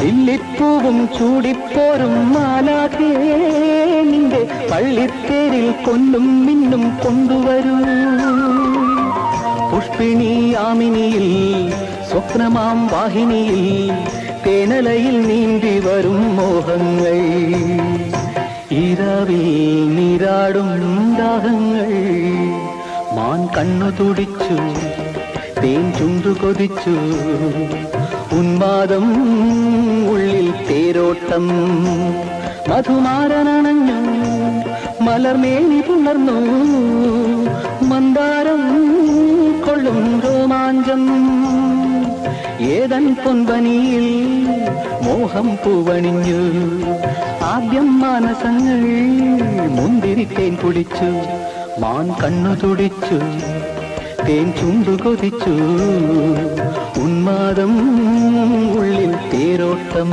ലില്ലിപ്പൂവും ചൂടിപ്പോരും മാലാഖേ നിന്റെ പള്ളിത്തേരിൽ കൊന്നും മിന്നും കൊണ്ടുവരൂ. പുഷ്പിണി യാമിനിയിൽ സ്വപ്നമാം വാഹിനിയിൽ തേനലയിൽ നീന്തി വരും മോഹങ്ങൾ. ഇരവിൽ നീരാടും ദാഹങ്ങൾ. മാൻ കണ്ണു തുടിച്ചു, തേൻ ചുണ്ടു കൊതിച്ചു, ഉന്മാദം ഉള്ളിൽ തേരോട്ടം. മധുമാരനണഞ്ഞു, മലർമേനി പുണർന്നു, മന്ദാരം കൊള്ളും രോമാഞ്ചം. ഏതൻ പൊൻപനിയിൽ മോഹം പൂവണിഞ്ഞു. ആദ്യം മാനസങ്ങൾ മുന്തിരിത്തേൻ കുടിച്ചു. മാൻ കണ്ണു തുടിച്ചു, തേൻ ചുണ്ടു കൊതിച്ചു, ഉന്മാദം ഉള്ളിൽ തേരോട്ടം.